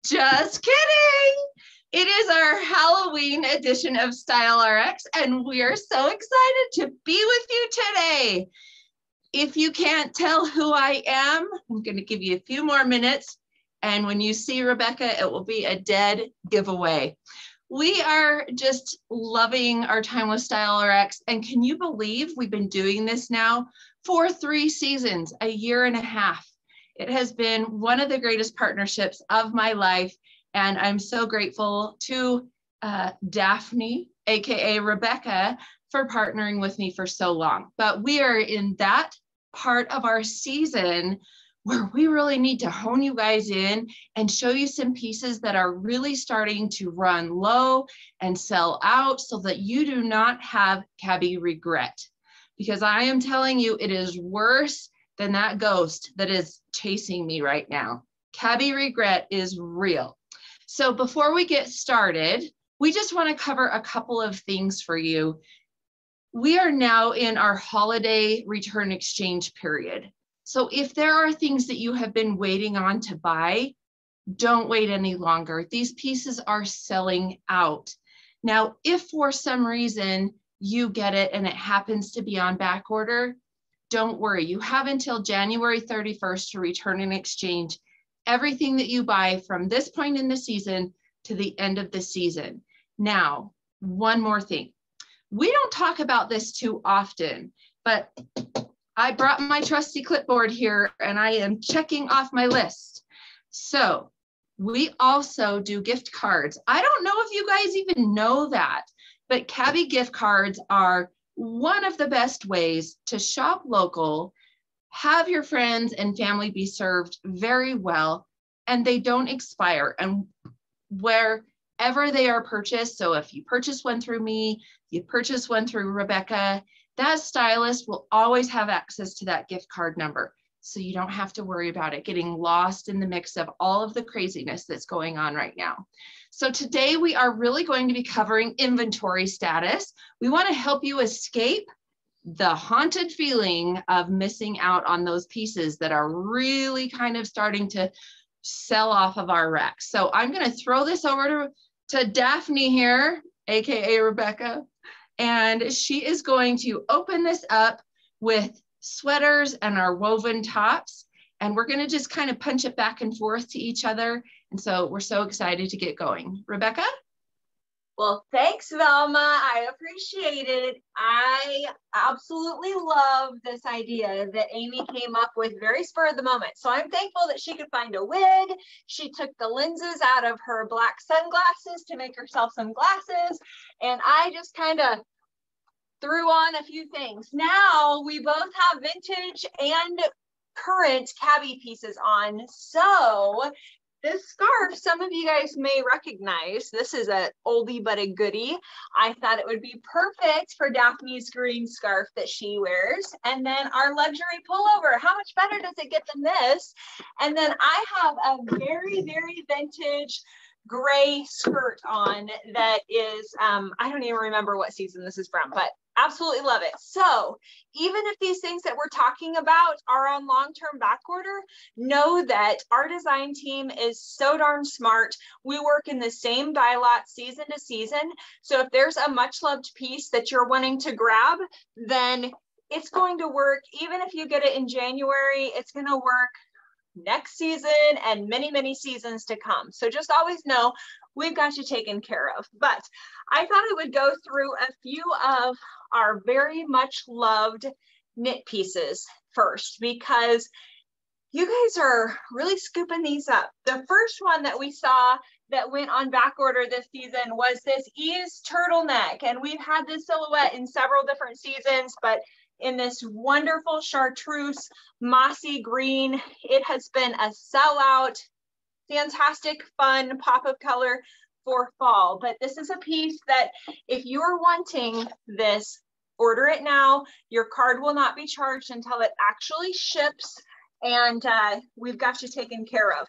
Just kidding. It is our Halloween edition of Style RX, and we are so excited to be with you today. If you can't tell who I am, I'm going to give you a few more minutes, and when you see Rebecca, it will be a dead giveaway. We are just loving our time with Style RX, and can you believe we've been doing this now for 3 seasons, a year and a half. It has been one of the greatest partnerships of my life, and I'm so grateful to Daphne, AKA Rebecca, for partnering with me for so long. But we are in that part of our season where we really need to hone you guys in and show you some pieces that are really starting to run low and sell out so that you do not have cabbie regret. Because I am telling you, it is worse than that ghost that is chasing me right now. Cabbie regret is real. So before we get started, we just want to cover a couple of things for you. We are now in our holiday return exchange period. So if there are things that you have been waiting on to buy, don't wait any longer. These pieces are selling out. Now, if for some reason you get it and it happens to be on back order, don't worry, you have until January 31st to return and exchange everything that you buy from this point in the season to the end of the season. Now, one more thing. We don't talk about this too often, but I brought my trusty clipboard here and I am checking off my list. So we also do gift cards. I don't know if you guys even know that, but cabbie gift cards are one of the best ways to shop local, have your friends and family be served very well, and they don't expire. And wherever they are purchased, so if you purchase one through me, you purchase one through Rebecca, that stylist will always have access to that gift card number. So you don't have to worry about it getting lost in the mix of all of the craziness that's going on right now. So today we are really going to be covering inventory status. We want to help you escape the haunted feeling of missing out on those pieces that are really kind of starting to sell off of our racks. So I'm going to throw this over to Daphne here, AKA Rebecca, and she is going to open this up with sweaters and our woven tops, and we're going to just kind of punch it back and forth to each other. And so we're so excited to get going. Rebecca? Well, thanks, Velma. I appreciate it. I absolutely love this idea that Amy came up with very spur of the moment. So I'm thankful that she could find a wig. She took the lenses out of her black sunglasses to make herself some glasses. And I just kind of threw on a few things. Now we both have vintage and current cabbie pieces on. So this scarf, some of you guys may recognize. This is an oldie but a goodie. I thought it would be perfect for Daphne's green scarf that she wears. And then our luxury pullover. How much better does it get than this? And then I have a very, very vintage gray skirt on that is, I don't even remember what season this is from, but absolutely love it. So even if these things that we're talking about are on long-term back order, know that our design team is so darn smart. We work in the same dye lot season to season. So if there's a much loved piece that you're wanting to grab, then it's going to work. Even if you get it in January, it's going to work next season and many, many seasons to come. So just always know we've got you taken care of. But I thought I would go through a few of our very much loved knit pieces first, because you guys are really scooping these up. The first one that we saw that went on back order this season was this ease turtleneck. And we've had this silhouette in several different seasons, but in this wonderful chartreuse mossy green, it has been a sellout, fantastic, fun pop of color for fall. But this is a piece that if you're wanting this, order it now. Your card will not be charged until it actually ships, and we've got you taken care of.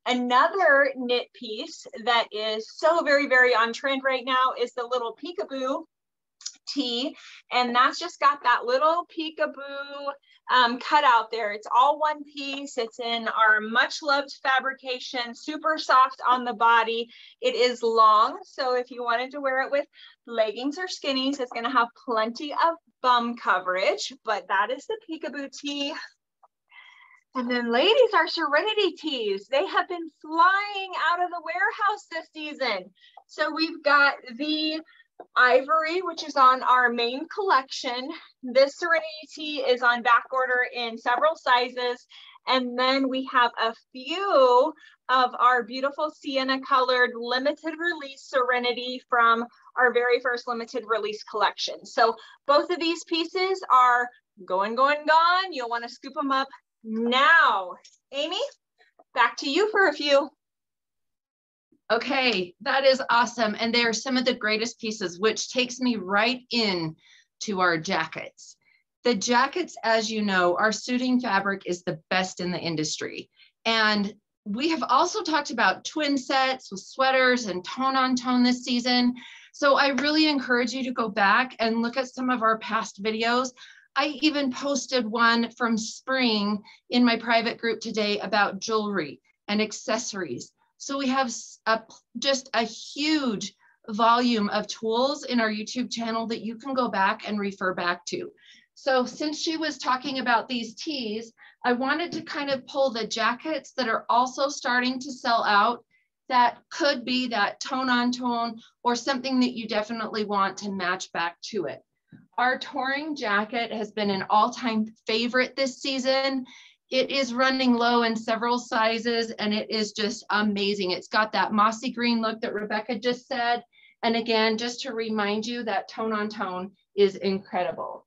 Another knit piece that is so very, very on trend right now is the little peekaboo tee, and that's just got that little peekaboo cut out there. It's all one piece. It's in our much loved fabrication, super soft on the body. It is long, so if you wanted to wear it with leggings or skinnies, it's going to have plenty of bum coverage, but that is the peekaboo tee. And then ladies, our Serenity tees, they have been flying out of the warehouse this season. So we've got the ivory, which is on our main collection. This Serenity tee is on back order in several sizes. And then we have a few of our beautiful sienna colored limited release Serenity from our very first limited release collection. So both of these pieces are going, gone. You'll want to scoop them up now. Amy, back to you for a few. Okay, that is awesome. And they are some of the greatest pieces, which takes me right in to our jackets. The jackets, as you know, our suiting fabric is the best in the industry. And we have also talked about twin sets with sweaters and tone on tone this season. So I really encourage you to go back and look at some of our past videos. I even posted one from spring in my private group today about jewelry and accessories. So we have just a huge volume of tools in our YouTube channel that you can go back and refer back to. So since she was talking about these tees, I wanted to kind of pull the jackets that are also starting to sell out that could be that tone on tone or something that you definitely want to match back to it. Our touring jacket has been an all-time favorite this season. It is running low in several sizes and it is just amazing. It's got that mossy green look that Rebecca just said. And again, just to remind you that tone on tone is incredible.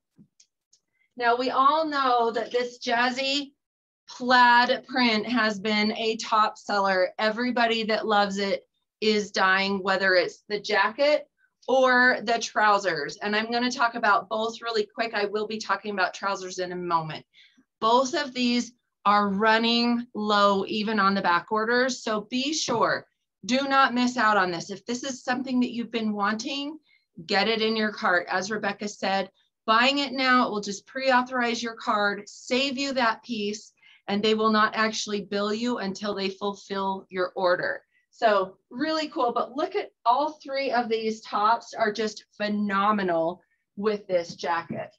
Now we all know that this jazzy plaid print has been a top seller. Everybody that loves it is dying, whether it's the jacket or the trousers. And I'm going to talk about both really quick. I will be talking about trousers in a moment. Both of these are running low even on the back orders. So be sure, do not miss out on this. If this is something that you've been wanting, get it in your cart. As Rebecca said, buying it now, it will just pre-authorize your card, save you that piece, and they will not actually bill you until they fulfill your order. So really cool, but look at all three of these tops are just phenomenal with this jacket.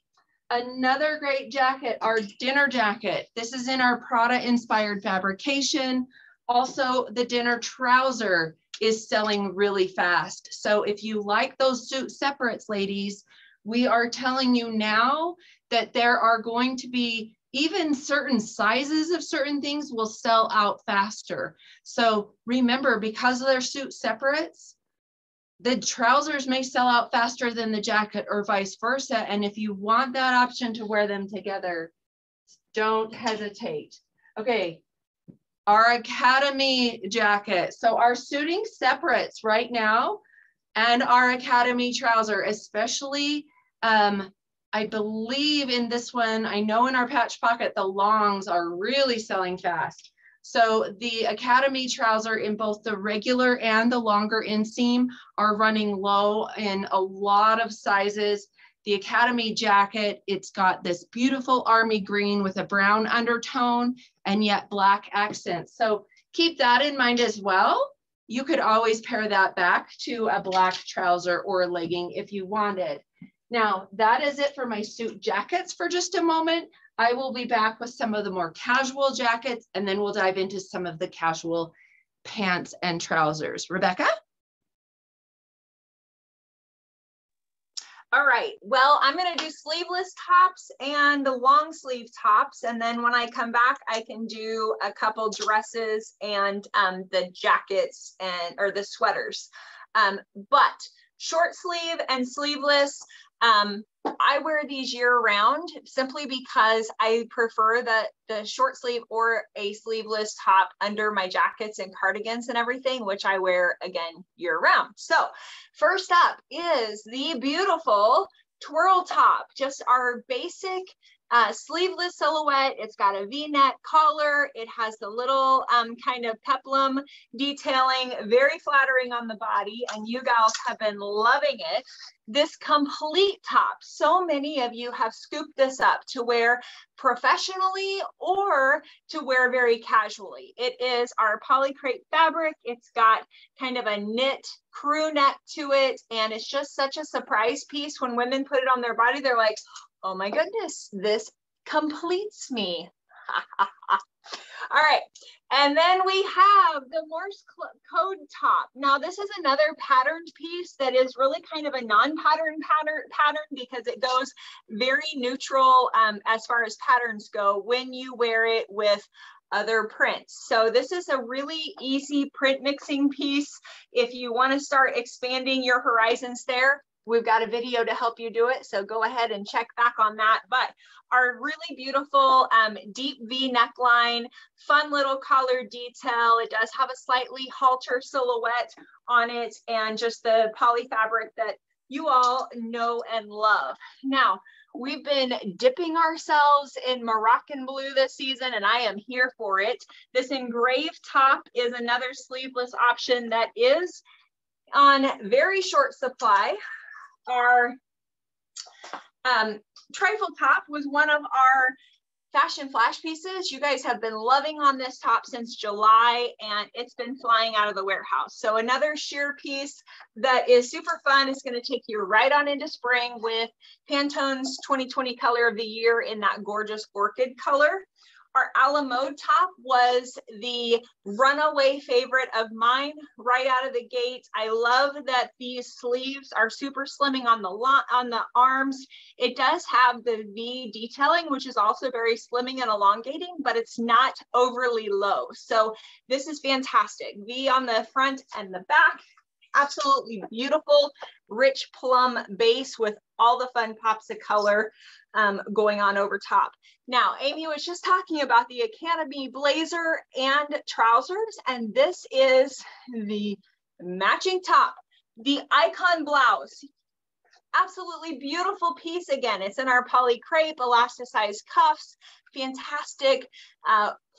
Another great jacket, our dinner jacket. This is in our Prada inspired fabrication. Also, the dinner trouser is selling really fast. So if you like those suit separates, ladies, we are telling you now that there are going to be even certain sizes of certain things will sell out faster. So remember, because of their suit separates, the trousers may sell out faster than the jacket or vice versa. And if you want that option to wear them together, don't hesitate. Okay, our Academy jacket. So our suiting separates right now and our Academy trouser, especially I believe in this one, I know in our patch pocket, the longs are really selling fast. So the Academy trouser in both the regular and the longer inseam are running low in a lot of sizes. The Academy jacket, it's got this beautiful army green with a brown undertone and yet black accents. So keep that in mind as well. You could always pair that back to a black trouser or a legging if you wanted. Now, that is it for my suit jackets for just a moment. I will be back with some of the more casual jackets, and then we'll dive into some of the casual pants and trousers. Rebecca? All right, well, I'm gonna do sleeveless tops and the long sleeve tops. And then when I come back, I can do a couple dresses and the jackets or the sweaters. But short sleeve and sleeveless, I wear these year round simply because I prefer the short sleeve or a sleeveless top under my jackets and cardigans and everything, which I wear again year round. So first up is the beautiful twirl top, just our basic Sleeveless silhouette. It's got a V-neck collar. It has the little kind of peplum detailing, very flattering on the body, and you gals have been loving it. This complete top, so many of you have scooped this up to wear professionally or to wear very casually. It is our polycrate fabric. It's got kind of a knit crew neck to it, and it's just such a surprise piece. When women put it on their body, they're like, oh my goodness, this completes me. All right, and then we have the Morse code top. Now this is another patterned piece that is really kind of a non-pattern pattern because it goes very neutral as far as patterns go when you wear it with other prints. So this is a really easy print mixing piece. If you want to start expanding your horizons there, we've got a video to help you do it. So go ahead and check back on that. But our really beautiful deep V neckline, fun little collar detail. It does have a slightly halter silhouette on it and just the poly fabric that you all know and love. Now, we've been dipping ourselves in Moroccan blue this season, and I am here for it. This engraved top is another sleeveless option that is on very short supply. Our trifle top was one of our fashion flash pieces. You guys have been loving on this top since July, and it's been flying out of the warehouse. So another sheer piece that is super fun. Is going to take you right on into spring with Pantone's 2020 color of the year in that gorgeous orchid color. Our a la mode top was the runaway favorite of mine right out of the gate. I love that these sleeves are super slimming on the arms. It does have the V detailing, which is also very slimming and elongating, but it's not overly low. So this is fantastic. V on the front and the back. Absolutely beautiful, rich plum base with all the fun pops of color going on over top. Now, Amy was just talking about the Academy blazer and trousers, and this is the matching top, the icon blouse. Absolutely beautiful piece. Again, it's in our poly crepe, elasticized cuffs, fantastic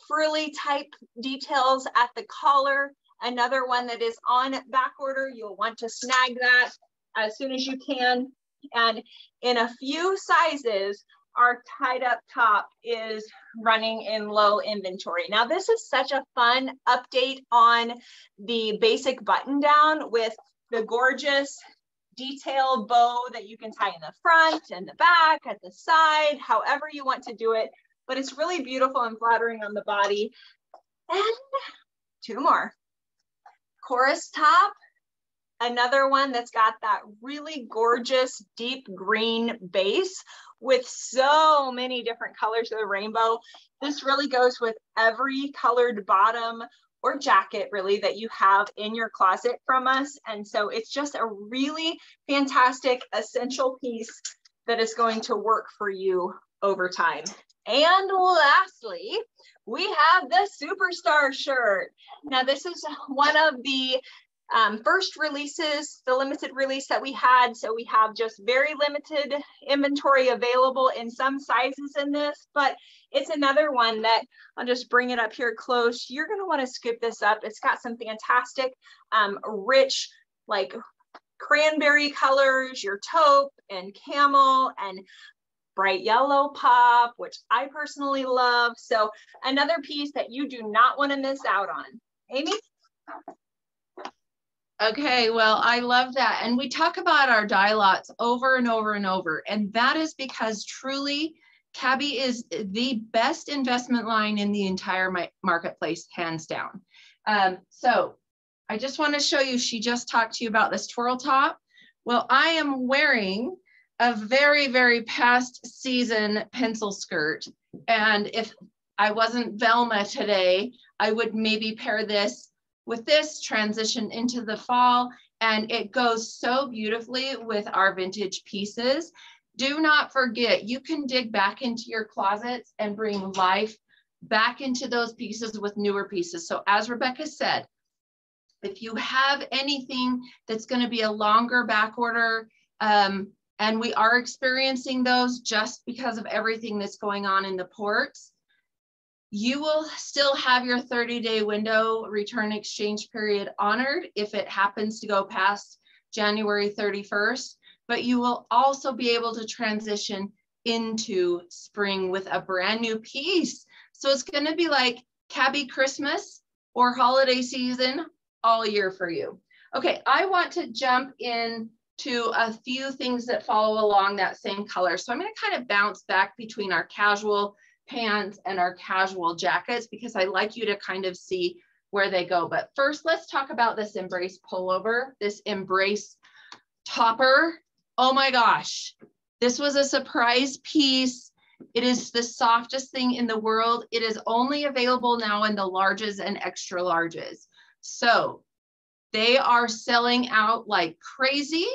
frilly type details at the collar. Another one that is on back order. You'll want to snag that as soon as you can. And in a few sizes, our tied up top is running in low inventory. Now, this is such a fun update on the basic button down with the gorgeous detailed bow that you can tie in the front and the back, at the side, however you want to do it. But it's really beautiful and flattering on the body. And two more. Chorus top, another one that's got that really gorgeous deep green base with so many different colors of the rainbow. This really goes with every colored bottom or jacket really that you have in your closet from us. And so it's just a really fantastic essential piece that is going to work for you over time. And lastly, we have the Superstar shirt. Now, this is one of the first releases, the limited release that we had. So we have just very limited inventory available in some sizes in this, but it's another one that I'll just bring it up here close. You're going to want to scoop this up. It's got some fantastic, rich, like cranberry colors, your taupe and camel and bright yellow pop, which I personally love. So another piece that you do not want to miss out on. Amy? Okay, well, I love that. And we talk about our dye lots over and over and over. And that is because truly, Cabby is the best investment line in the entire marketplace, hands down. So I just want to show you, she just talked to you about this twirl top. Well, I am wearing a very, very past season pencil skirt. And if I wasn't Velma today, I would maybe pair this with this, transition into the fall, and it goes so beautifully with our vintage pieces. Do not forget, you can dig back into your closets and bring life back into those pieces with newer pieces. So as Rebecca said, if you have anything that's going to be a longer back order, and And we are experiencing those just because of everything that's going on in the ports. You will still have your 30-day window return exchange period honored if it happens to go past January 31st, but you will also be able to transition into spring with a brand new piece. So it's going to be like Cabby Christmas or holiday season all year for you. Okay, I want to jump in to a few things that follow along that same color. So I'm going to kind of bounce back between our casual pants and our casual jackets because I like you to kind of see where they go. But first, let's talk about this Embrace pullover, this Embrace topper. Oh my gosh, this was a surprise piece. It is the softest thing in the world. It is only available now in the larges and extra larges. So they are selling out like crazy.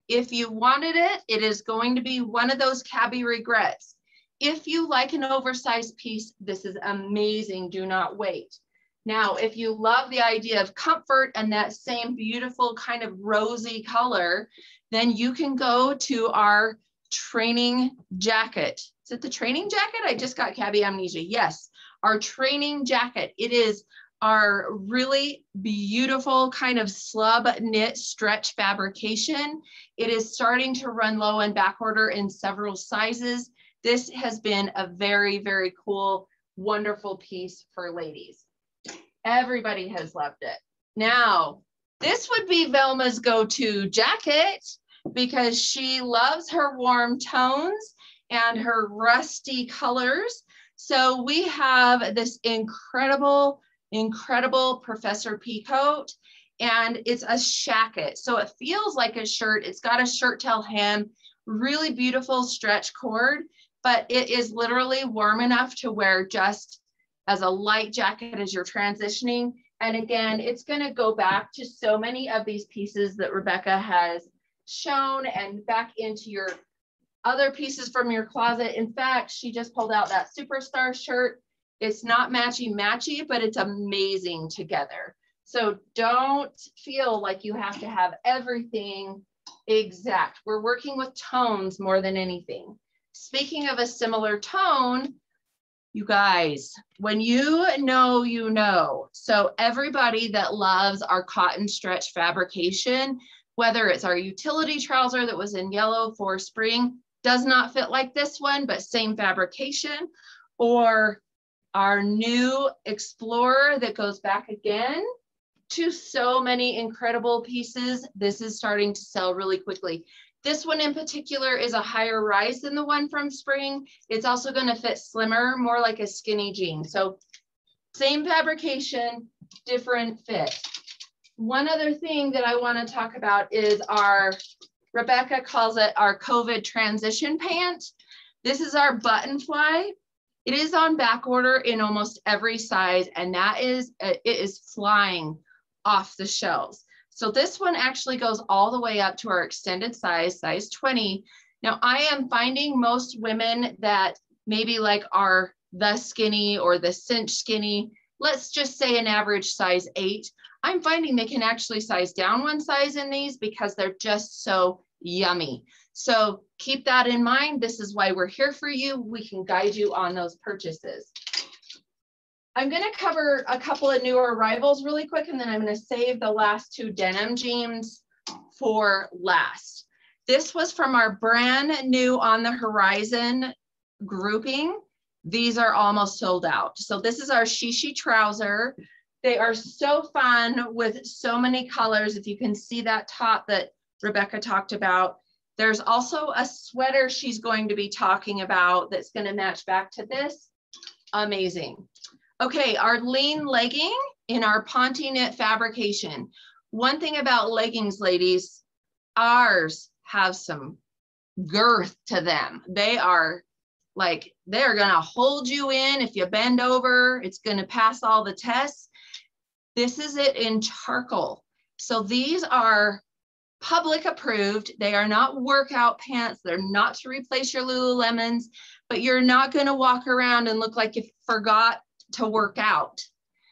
If you wanted it, it is going to be one of those Cabby regrets. If you like an oversized piece, this is amazing. Do not wait. Now, if you love the idea of comfort and that same beautiful kind of rosy color, then you can go to our training jacket. Is it the training jacket? I just got Cabby amnesia. Yes, our training jacket. It is our really beautiful kind of slub knit stretch fabrication. It is starting to run low and back order in several sizes. This has been a very, very cool, wonderful piece for ladies. Everybody has loved it. Now, this would be Velma's go-to jacket because she loves her warm tones and her rusty colors. So we have this incredible Professor P coat, and it's a shacket. So it feels like a shirt. It's got a shirt tail hem, really beautiful stretch cord, but it is literally warm enough to wear just as a light jacket as you're transitioning. And again, it's going to go back to so many of these pieces that Rebecca has shown and back into your other pieces from your closet. In fact, she just pulled out that Superstar shirt. It's not matchy-matchy, but it's amazing together. So don't feel like you have to have everything exact. We're working with tones more than anything. Speaking of a similar tone, you guys, when you know, you know. So everybody that loves our cotton stretch fabrication, whether it's our utility trouser that was in yellow for spring, does not fit like this one, but same fabrication, or our new Explorer that goes back again to so many incredible pieces. This is starting to sell really quickly. This one in particular is a higher rise than the one from spring. It's also going to fit slimmer, more like a skinny jean. So same fabrication, different fit. One other thing that I want to talk about is our, Rebecca calls it our COVID transition pant. This is our button fly. It is on back order in almost every size, and that is, it is flying off the shelves. So this one actually goes all the way up to our extended size, size 20. Now I am finding most women that maybe like are the skinny or the cinch skinny, let's just say an average size 8. I'm finding they can actually size down one size in these because they're just so yummy. So keep that in mind. This is why we're here for you. We can guide you on those purchases. I'm going to cover a couple of newer arrivals really quick, and then I'm going to save the last 2 denim jeans for last. This was from our brand new On the Horizon grouping. These are almost sold out. So this is our Shishi trouser. They are so fun with so many colors. If you can see that top that Rebecca talked about. There's also a sweater she's going to be talking about that's going to match back to this. Amazing. Okay, our lean legging in our Ponte knit fabrication. One thing about leggings, ladies, ours have some girth to them. They are like, they're going to hold you in. If you bend over, it's going to pass all the tests. This is it in charcoal. So these are public approved. They are not workout pants. They're not to replace your Lululemons, but you're not going to walk around and look like you forgot to work out.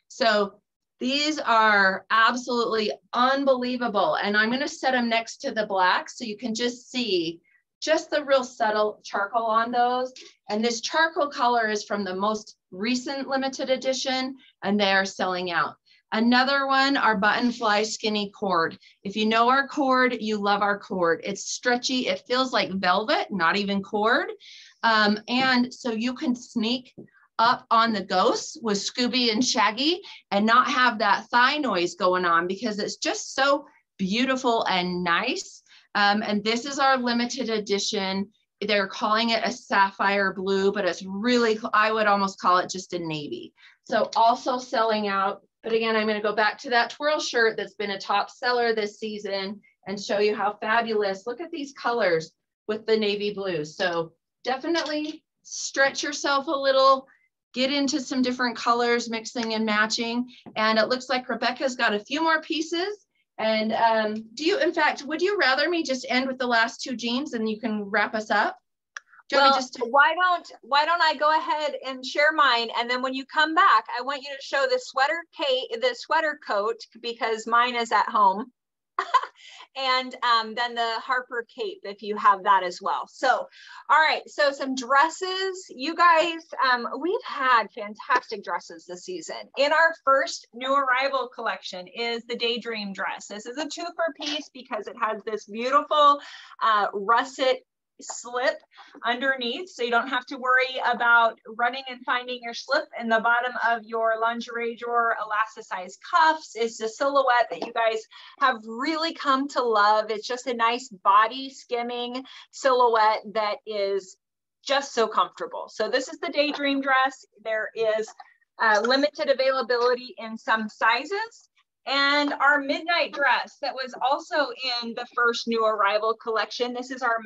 So These are absolutely unbelievable. And I'm going to set them next to the black so you can just see just the real subtle charcoal on those. And this charcoal color is from the most recent limited edition, and they are selling out. Another one, our button fly skinny cord. If you know our cord, you love our cord. It's stretchy. It feels like velvet, not even cord. And so you can sneak up on the ghosts with Scooby and Shaggy and not have that thigh noise going on because it's just so beautiful and nice. And this is our limited edition. They're calling it a sapphire blue, but it's really, I would almost call it just a navy. So also selling out. But again, I'm going to go back to that twirl shirt that's been a top seller this season and show you how fabulous. Look at these colors with the navy blue. So definitely stretch yourself a little, get into some different colors, mixing and matching. And it looks like Rebecca's got a few more pieces. And in fact, would you rather me just end with the last two jeans and you can wrap us up? Well, why don't I go ahead and share mine, and then when you come back, I want you to show the sweater coat, because mine is at home, and then the Harper cape if you have that as well. So, all right, so some dresses, you guys. We've had fantastic dresses this season. In our first new arrival collection is the Daydream dress. This is a 2-for-piece because it has this beautiful russet slip underneath, so you don't have to worry about running and finding your slip in the bottom of your lingerie drawer. Elasticized cuffs is the silhouette that you guys have really come to love. It's just a nice body skimming silhouette that is just so comfortable. So this is the Daydream dress. There is limited availability in some sizes. And our midnight dress that was also in the first new arrival collection. This is our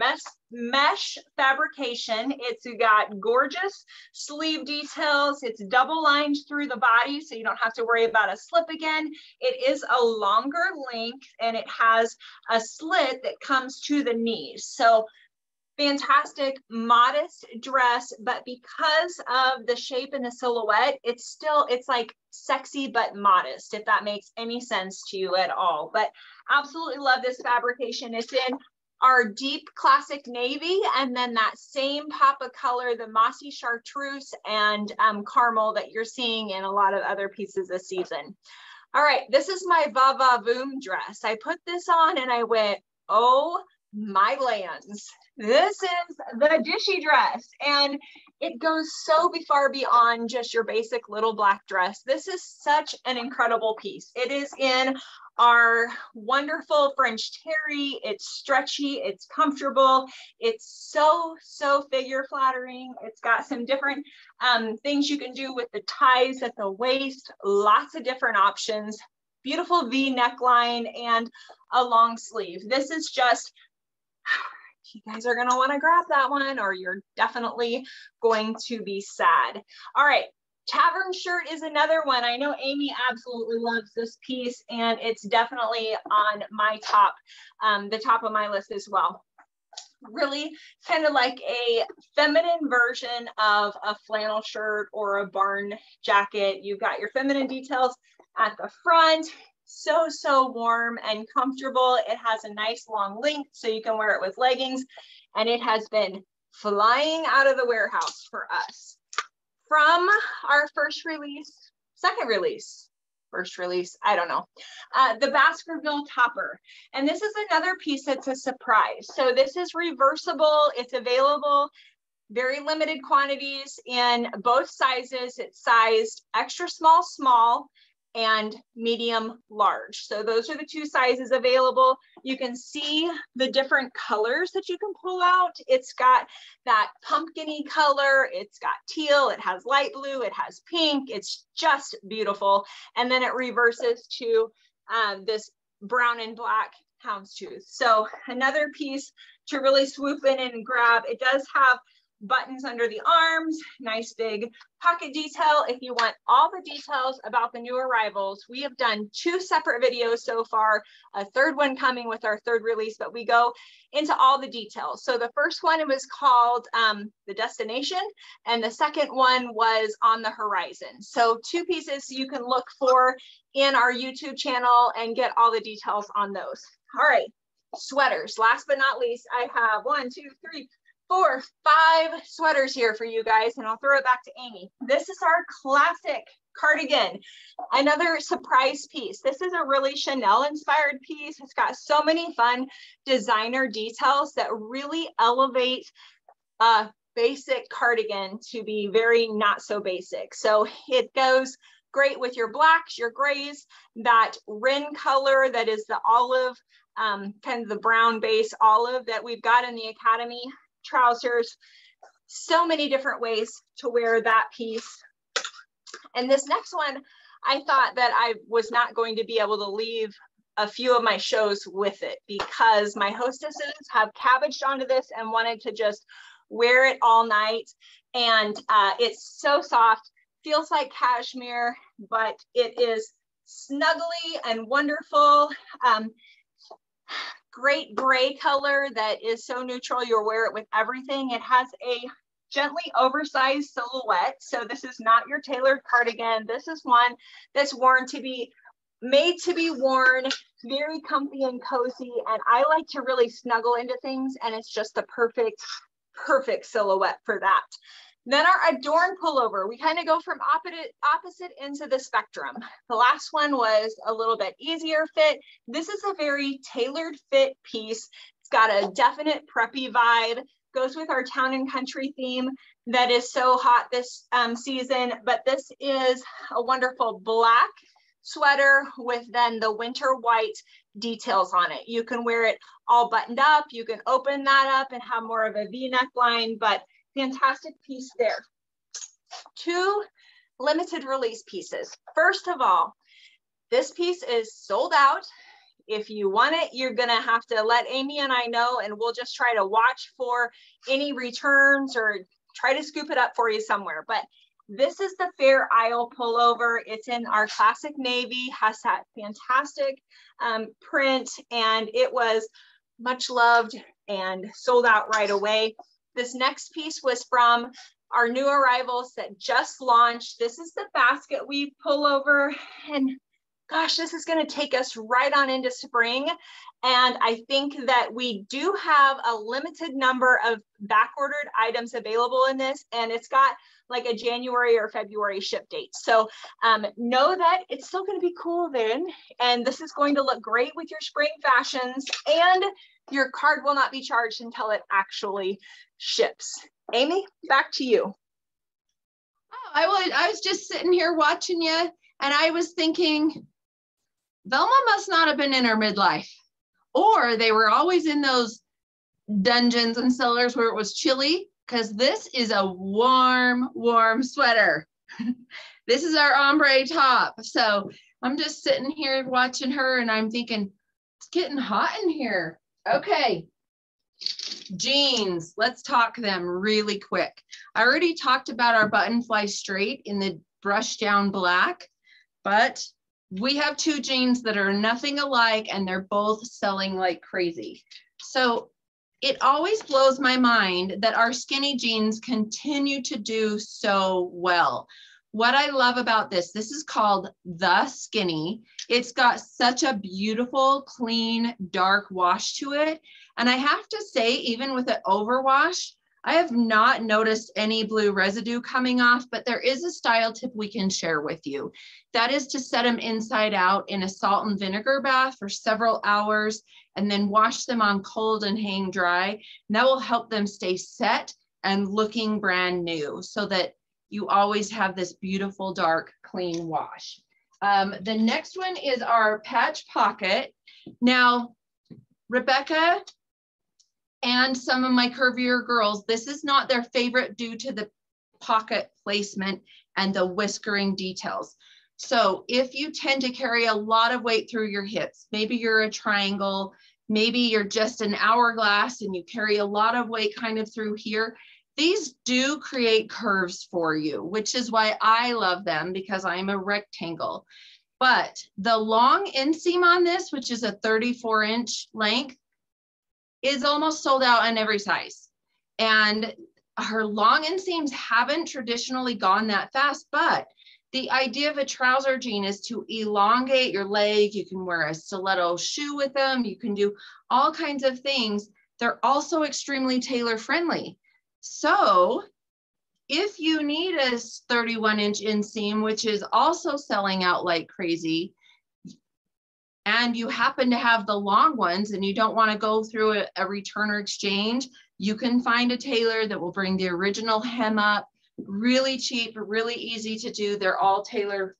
mesh fabrication. It's got gorgeous sleeve details. It's double lined through the body, so you don't have to worry about a slip again. It is a longer length and it has a slit that comes to the knees. So fantastic, modest dress, but because of the shape and the silhouette, it's like sexy but modest, if that makes any sense to you at all. But absolutely love this fabrication. It's in our deep classic navy, and then that same pop of color, the mossy chartreuse and caramel that you're seeing in a lot of other pieces this season. All right, this is my Va Va Voom dress. I put this on and I went, oh my lands. This is the Dishy dress, and it goes so far beyond just your basic little black dress. This is such an incredible piece. It is in our wonderful French terry. It's stretchy, it's comfortable, it's so figure flattering. It's got some different things you can do with the ties at the waist, lots of different options, beautiful V neckline and a long sleeve. This is just, you guys are going to want to grab that one, or you're definitely going to be sad. All right, tavern shirt is another one. I know Amy absolutely loves this piece, and it's definitely on my top, the top of my list as well. Really kind of like a feminine version of a flannel shirt or a barn jacket. You've got your feminine details at the front. So warm and comfortable. It has a nice long length, so you can wear it with leggings, and it has been flying out of the warehouse for us. From our second release, I don't know, the Baskerville topper. And this is another piece that's a surprise. So this is reversible. It's available, very limited quantities in both sizes. It's sized extra small, small, and medium large. So those are the two sizes available. You can see the different colors that you can pull out. It's got that pumpkin-y color, it's got teal, it has light blue, it has pink. It's just beautiful. And then it reverses to this brown and black houndstooth. So another piece to really swoop in and grab. It does have buttons under the arms, nice big pocket detail. If you want all the details about the new arrivals, we have done 2 separate videos so far, a third one coming with our third release, but we go into all the details. So the first one, it was called The Destination, and the second one was On the Horizon. So 2 pieces you can look for in our YouTube channel and get all the details on those. All right, sweaters. Last but not least, I have 1, 2, 3, 4, 5 sweaters here for you guys, and I'll throw it back to Amy. This is our classic cardigan, another surprise piece. This is a really Chanel inspired piece. It's got so many fun designer details that really elevate a basic cardigan to be very not so basic. So it goes great with your blacks, your grays, that Rin color that is the olive, kind of the brown base olive that we've got in the Academy trousers. So many different ways to wear that piece. And this next one, I thought that I was not going to be able to leave a few of my shows with it, because my hostesses have cabbaged onto this and wanted to just wear it all night. And it's so soft, feels like cashmere, but it is snuggly and wonderful. Great gray color that is so neutral, you'll wear it with everything. It has a gently oversized silhouette. So this is not your tailored cardigan. This is one that's made to be worn, very comfy and cozy. And I like to really snuggle into things, and it's just the perfect silhouette for that. Then our Adorn pullover, we kind of go from opposite ends of the spectrum. The last one was a little bit easier fit. This is a very tailored fit piece. It's got a definite preppy vibe, goes with our town and country theme that is so hot this season. But this is a wonderful black sweater with then the winter white details on it. You can wear it all buttoned up. You can open that up and have more of a V neckline, but fantastic piece there. 2 limited release pieces. First of all, this piece is sold out. If you want it, you're gonna have to let Amy and I know, and we'll just try to watch for any returns or try to scoop it up for you somewhere. But this is the Fair Isle pullover. It's in our classic navy, has that fantastic print, and it was much loved and sold out right away. This next piece was from our new arrivals that just launched. This is the basket weave pullover, and gosh, this is going to take us right on into spring. And I think that we do have a limited number of back ordered items available in this, and it's got like a January or February ship date. So know that it's still going to be cool then, and this is going to look great with your spring fashions, and your card will not be charged until it actually ships. Amy, back to you. Oh, I was just sitting here watching you, and I was thinking, Velma must not have been in her midlife, or they were always in those dungeons and cellars where it was chilly, because this is a warm sweater. This is our ombre top. So I'm just sitting here watching her, and I'm thinking, it's getting hot in here. Okay, jeans, let's talk them really quick. I already talked about our button fly straight in the brushed down black, but we have 2 jeans that are nothing alike, and they're both selling like crazy. So it always blows my mind that our skinny jeans continue to do so well. What I love about this is called The Skinny. It's got such a beautiful, clean, dark wash to it. And I have to say, even with an overwash, I have not noticed any blue residue coming off, but there is a style tip we can share with you. That is to set them inside out in a salt and vinegar bath for several hours, and then wash them on cold and hang dry. And that will help them stay set and looking brand new, so that you always have this beautiful, dark, clean wash. The next one is our patch pocket. Now, Rebecca and some of my curvier girls, this is not their favorite due to the pocket placement and the whiskering details. So if you tend to carry a lot of weight through your hips, maybe you're a triangle, maybe you're just an hourglass and you carry a lot of weight kind of through here, These do create curves for you, which is why I love them, because I'm a rectangle. But the long inseam on this, which is a 34-inch length, is almost sold out in every size. And her long inseams haven't traditionally gone that fast, but the idea of a trouser jean is to elongate your leg. You can wear a stiletto shoe with them. You can do all kinds of things. They're also extremely tailor friendly. So if you need a 31-inch inseam, which is also selling out like crazy, and you happen to have the long ones and you don't want to go through a return or exchange, you can find a tailor that will bring the original hem up. Really cheap, really easy to do. They're all tailor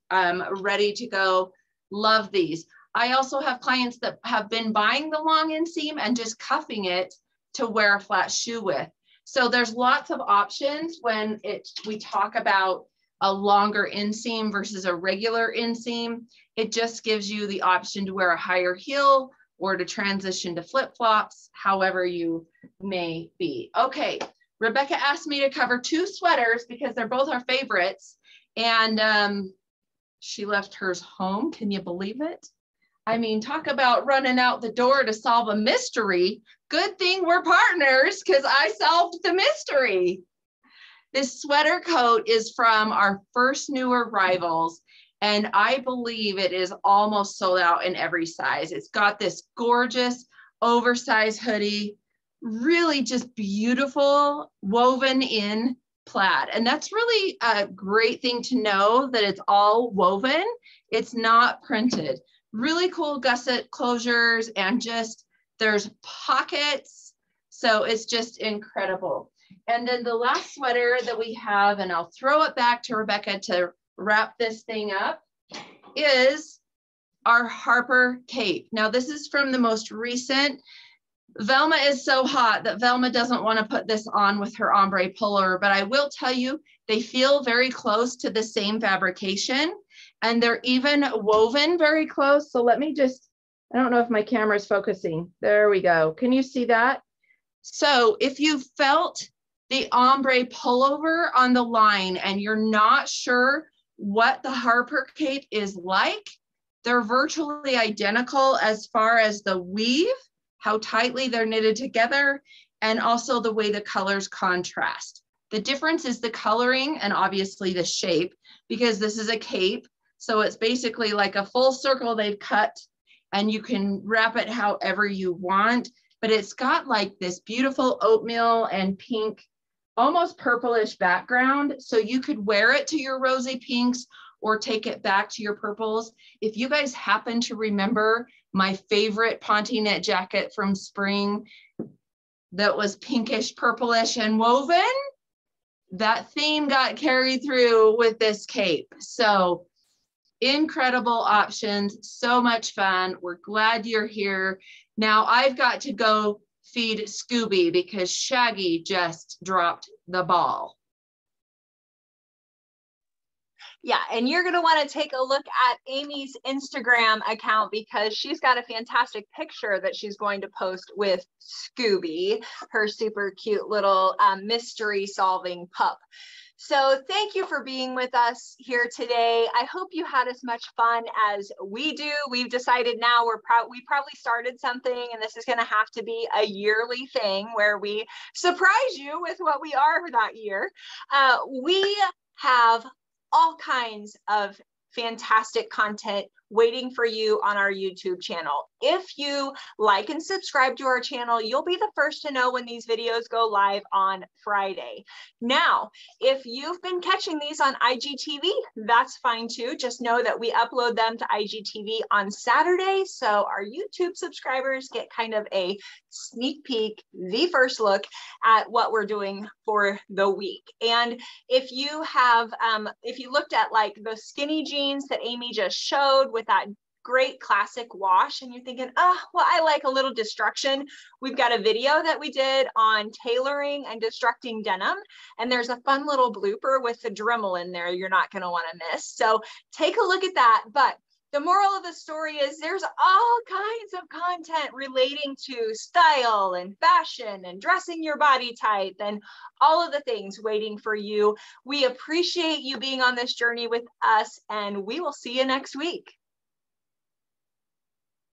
ready to go. Love these. I also have clients that have been buying the long inseam and just cuffing it to wear a flat shoe with. So there's lots of options when we talk about a longer inseam versus a regular inseam. It just gives you the option to wear a higher heel or to transition to flip-flops, however you may be. Okay, Rebecca asked me to cover 2 sweaters because they're both our favorites. And she left hers home. Can you believe it? I mean, talk about running out the door to solve a mystery. Good thing we're partners, because I solved the mystery. This sweater coat is from our first new arrivals, and I believe it is almost sold out in every size. It's got this gorgeous oversized hoodie, really just beautiful, woven in plaid. And that's really a great thing to know, that it's all woven. It's not printed. Really cool gusset closures, and just there's pockets. So it's just incredible. And then the last sweater that we have, and I'll throw it back to Rebecca to wrap this thing up, is our Harper cape. Now this is from the most recent. Velma is so hot that Velma doesn't want to put this on with her ombre pullover, but I will tell you, they feel very close to the same fabrication, and they're even woven very close. So let me just, I don't know if my camera is focusing. There we go. Can you see that? So if you felt the ombre pullover on the line and you're not sure what the Harper cape is like, they're virtually identical as far as the weave, how tightly they're knitted together, and also the way the colors contrast. The difference is the coloring and obviously the shape, because this is a cape. So it's basically like a full circle they've cut, and you can wrap it however you want, but it's got like this beautiful oatmeal and pink, almost purplish background. So you could wear it to your rosy pinks or take it back to your purples. If you guys happen to remember my favorite Ponte knit jacket from spring that was pinkish, purplish, and woven, that theme got carried through with this cape. So incredible options, so much fun. We're glad you're here. Now I've got to go feed Scooby because Shaggy just dropped the ball. Yeah, and you're going to want to take a look at Amy's Instagram account, because she's got a fantastic picture that she's going to post with Scooby, her super cute little mystery solving pup. So thank you for being with us here today. I hope you had as much fun as we do. We've decided now we probably started something, and this is going to have to be a yearly thing where we surprise you with what we are that year. We have all kinds of fantastic content waiting for you on our YouTube channel. If you like and subscribe to our channel, you'll be the first to know when these videos go live on Friday. Now, if you've been catching these on IGTV, that's fine too. Just know that we upload them to IGTV on Saturday. So our YouTube subscribers get kind of a sneak peek, the first look at what we're doing for the week. And if you have, if you looked at like the skinny jeans that Amy just showed with that great classic wash, and you're thinking, oh, well, I like a little destruction, we've got a video that we did on tailoring and destructing denim, and there's a fun little blooper with the Dremel in there you're not going to want to miss. So take a look at that. But The moral of the story is there's all kinds of content relating to style and fashion and dressing your body type and all of the things waiting for you. We appreciate you being on this journey with us, and we will see you next week.